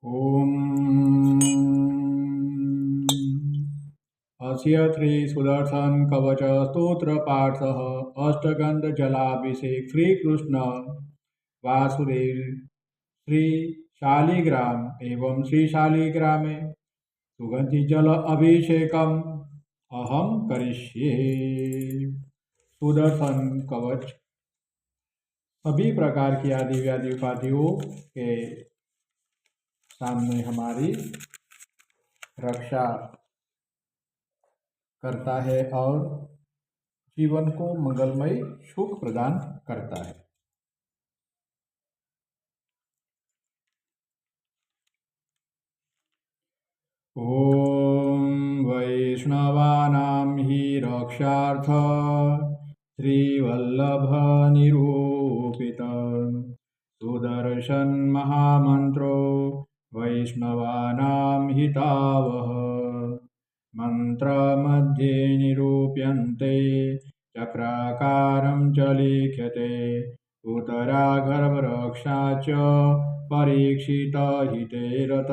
ॐ अस्य श्रीसुदर्शन कवच स्तोत्र पाठ सह अष्टगंध जलाभिषेक श्री कृष्ण वासुदेव श्री शालिग्राम एवं श्री शालिग्रामे सुगंधि जल अभिषेकम अहम करिष्ये। सुदर्शन कवच सभी प्रकार की आदि व्याधि उपाधियों के सामने हमारी रक्षा करता है और जीवन को मंगलमय सुख प्रदान करता है। ओम वैष्णवानां हि रक्षार्थ श्रीवल्लभ निरूपित सुदर्शन महामंत्रो वैष्णवानां हितावह मंत्र मध्ये निरूप्यन्ते चक्राकारं च लिख्यते उत्तरागर्भरक्षा च परीक्षितहिते रत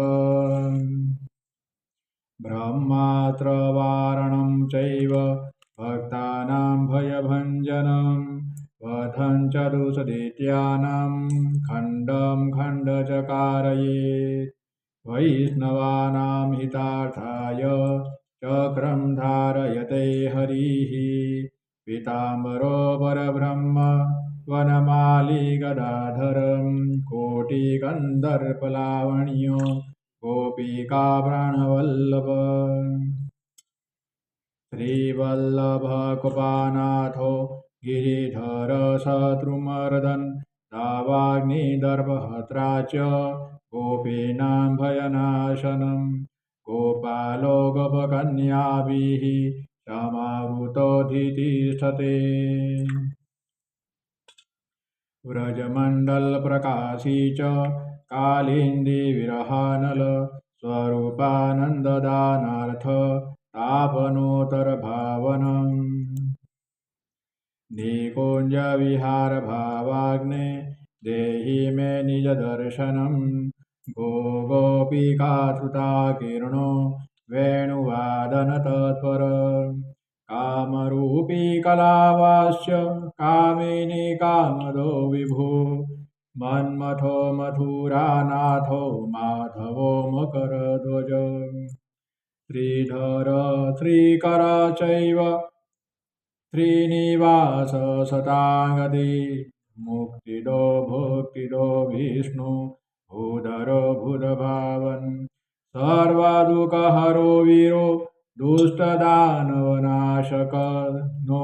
ब्रह्मास्त्रवारणं चैव भक्तानां भयभञ्जनं वधं च दुष्कृत्यानां खण्डं खण्ड च कारयेत् वैष्णवानां हितार्थाय चक्रं धारयते हरिः पीताम्बरो वरब्रह्म वनमाली गदाधरं कोटिकन्दर्पलावण्यो गोपिका प्राणवल्लभ श्रीवल्लभ कृपानाथो गिरिधर शत्रुमर्दन दावाग्निदर्भहत्रा च गोपीनां भयनाशनं गोपालो गोपकन्याभिः समावृतोऽधितिष्ठते व्रजमण्डलप्रकाशी च कालिन्दीविरहानल स्वरूपानन्ददानार्थ तापनोत्तरभावनम् निकुञ्जविहारभावाग्ने देहि मे निजदर्शनं गोपिकाधृताकीर्णो वेणुवादनतत्पर कामरूपी कलावाश्च कामिनी कामदो विभो मन्मथो मथुरानाथो माधवो मकरध्वज श्रीधर श्रीकर चैव श्रीनिवास शताङ्गति मुक्तिदो भुक्तिदो विष्णु भूधरो भूतभावन् सर्वदुःखहरो वीरो दुष्टदानवनाशक नो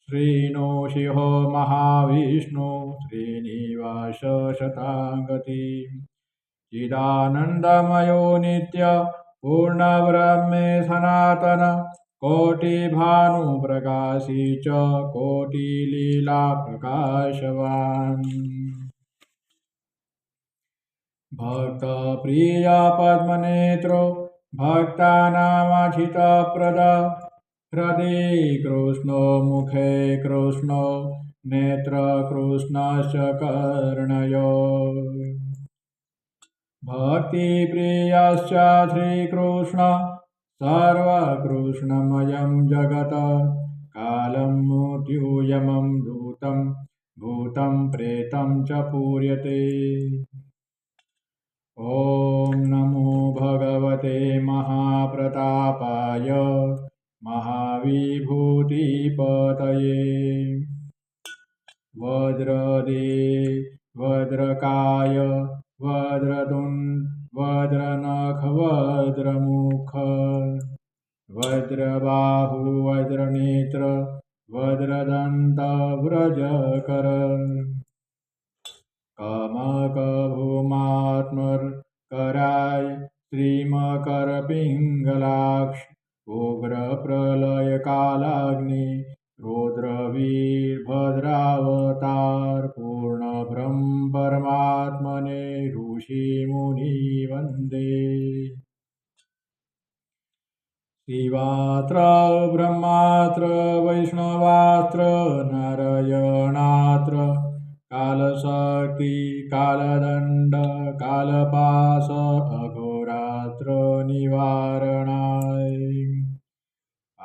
श्रीनो शिहो महाविष्णु श्रीनिवास शताङ्गति चिदानन्दमयो नित्य पूर्णब्रह्मे सनातन कोटिभानुप्रकाशी च कोटिलीलाप्रकाशवान् भक्तप्रिय पद्मनेत्रो भक्तानामधितप्रद हृदि कृष्णो मुखे कृष्णो नेत्र कृष्णश्च कर्णयो भक्तिप्रियश्च श्रीकृष्ण सर्वकृष्णमयं जगत् कालं मृत्युयमं दूतं भूतं प्रेतं च पूर्यते। ॐ नमो भगवते महाप्रतापाय महाविभूतिपतये वज्रकाय वज्रतुण्ड वज्रनख वज्रमुख वज्रबाहु वज्रनेत्र वज्रदन्त व्रजकर कमकभूमात्मकराय श्रीमकरपिङ्गलाक्ष उग्रप्रलयकालाग्नि रौद्रवीरभद्रावतार पूर्णब्रह्म परमात्मने ऋषिमुनिवन्दे शिवात्र ब्रह्मात्र वैष्णवात्र नारायणात्र कालशक्ति कालदण्ड कालपाश अघोरात्र निवारणाय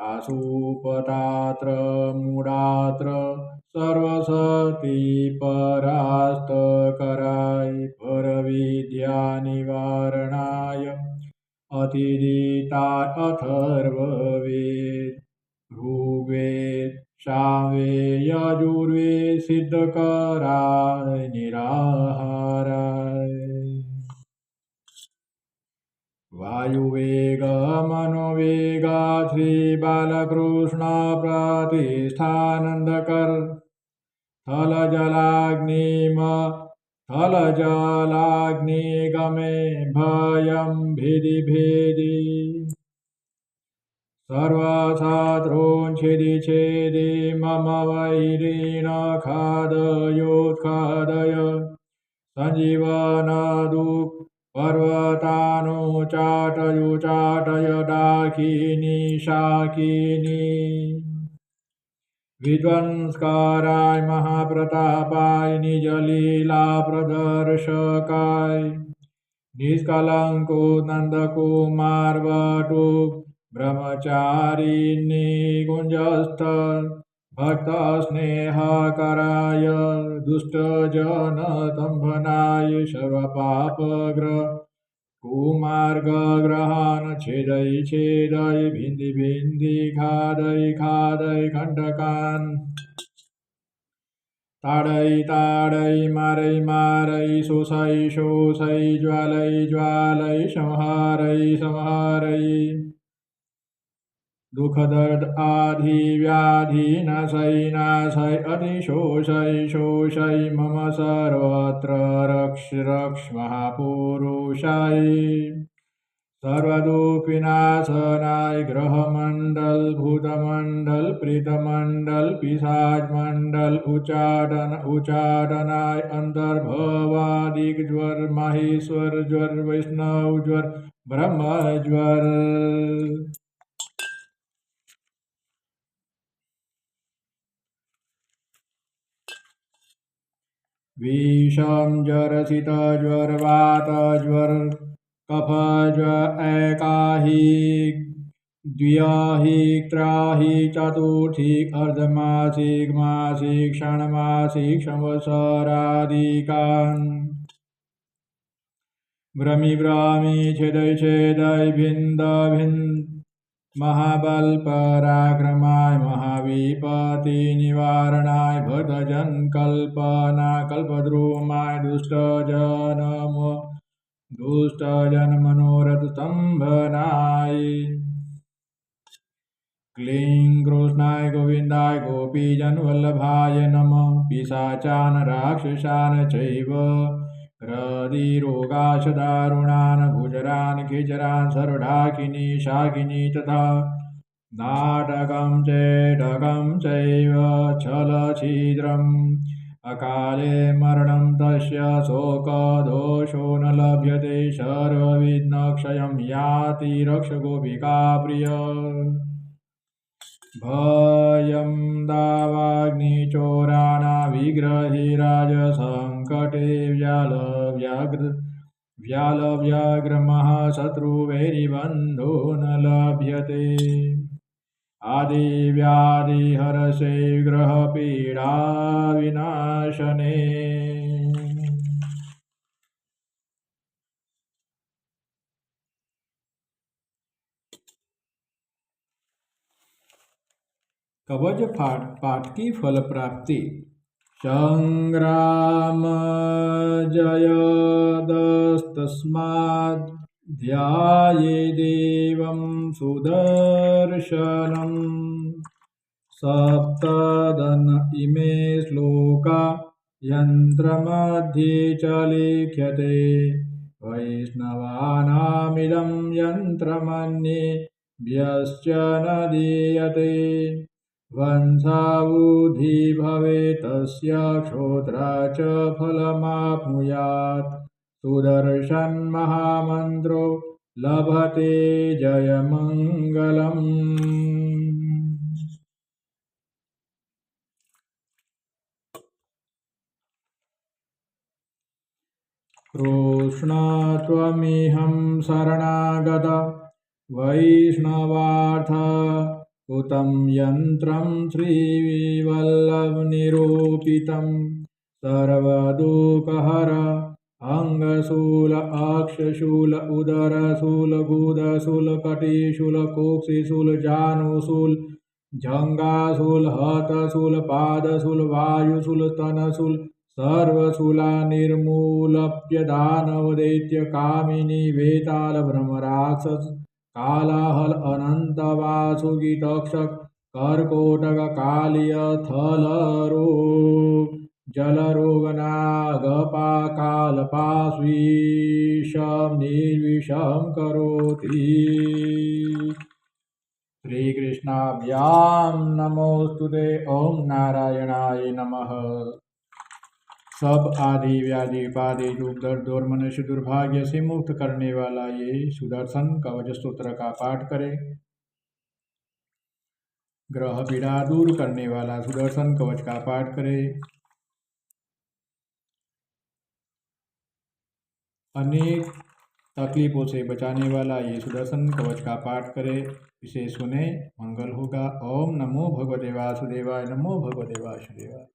आशुपतात्र मूढात्र सर्वशक्ति परास्तकराय परविद्या निवारणाय अतिदिता अथर्ववेद ऋग्वेद सामवेद यजुर्वेद सिद्धकराय निराहाराय वायुवेग मनोवेग श्री बालकृष्ण प्रतिष्ठानंदकर थल जलाग्निगमे भयं भिदि भेदि सर्वशत्रून् छेदि मम वैरिण खादयोत्खादय सञ्जीवनदुः पर्वतानुचाटय डाकिनी शाकिनी विध्वंसकाराय महाप्रतापाय निजलीला प्रदर्शकाय निष्कलंको नंदकुमार वटु ब्रह्मचारी निकुंजस्थ भक्त स्नेहकराय दुष्टजनतंभनाय सर्वपापग्रह कुमार्गग्रहान् छेदय भिन्धि खादय कंटकान् ताडय मारय शोषय ज्वालय संहारय दुख दर्द आधि व्याधि नाशय अतिशोषय मम सर्वत्र रक्ष महापुरुषाय सर्वदुःखविनाशनाय ग्रहमंडल भूतमंडल प्रीतमंडल पिशाचमंडल उच्चाटनाय अंतर्भवादिक ज्वर माहेश्वर ज्वर वैष्णव ज्वर ब्रह्मज्वर विषम ज्वर शीत ज्वर वात ज्वर कफ ज्वर एकाहिक द्व्याहिक त्राहिक चतुर्थिक अर्धमासिक मासिक षाण्मासिक संवत्सरादिकान् भ्रमि छेदय भिन्द महाबल पराक्रमाय महाविपत्ति निवारणाय भक्तजन कल्पद्रुमाय दुष्टजन मनोरथ स्तंभनाय क्लीं कृष्णाय गोविन्दाय गोपीजन वल्लभाय नमः पिशाचान् राक्षसान् चैव हृदिरोगाश दारुणान् भुजरान् खिचरान् सर्वडाकिनी शाकिनी तथा नाटकं चैव छलछिद्रम् अकाले मरणं तस्य शोकदोषो न लभ्यते सर्वविघ्नक्षयं याति रक्षगोपिका प्रिय भयं दावाग्निचोराणां विग्रहे राजसङ्कटे व्यालव्याघ्रमः शत्रुवैरिबन्धो न लभ्यते आदिव्याधिहरसे ग्रहपीडा विनाशने कवच पाठ की फल प्राप्ति। संग्राम जयदस्तस्माद् ध्याये देवं सुदर्शनम् सप्तदन इमे श्लोका यन्त्रमध्ये च लिख्यते वैष्णवानामिदं यन्त्रमन्येभ्यश्च न दीयते वंशावृद्धि भवेत् तस्य क्षोत्रा च फलमाप्नुयात् सुदर्शन महामन्त्रो लभते जयमङ्गलम्। कृष्ण त्वमिहं शरणागत वैष्णवार्थ उतं यन्त्रं श्रीवल्लभनिरूपितं सर्वदुःखहर अंगशूल अक्षशूल उदरशूल गुदशूल कटिशूल कोक्षिशूल जानुशूल जंगाशूल हतशूल पादशूल वायुशूल स्तनशूल सर्वशूला निर्मूलप्य दानवदैत्य कामिनी वेताल ब्रह्मराक्षस कालाहल अनंत वासुकी तक्षक कर्कोटक कालिय थलरोग जलरोगनागपाकालपाश्वीषं निर्विषं करोति। श्रीकृष्णाभ्यां नमोस्तुते। ओम नारायणाय नमः। सब आदि व्याधि उपाधि दुख दर्द और मनुष्य दुर्भाग्य से मुक्त करने वाला ये सुदर्शन कवच स्तोत्र का पाठ करें। ग्रह पीड़ा दूर करने वाला सुदर्शन कवच का पाठ करें। अनेक तकलीफों से बचाने वाला ये सुदर्शन कवच का पाठ करें। इसे सुने, मंगल होगा। ओम नमो भगवते वासुदेवाय। नमो भगवते वासुदेवाय।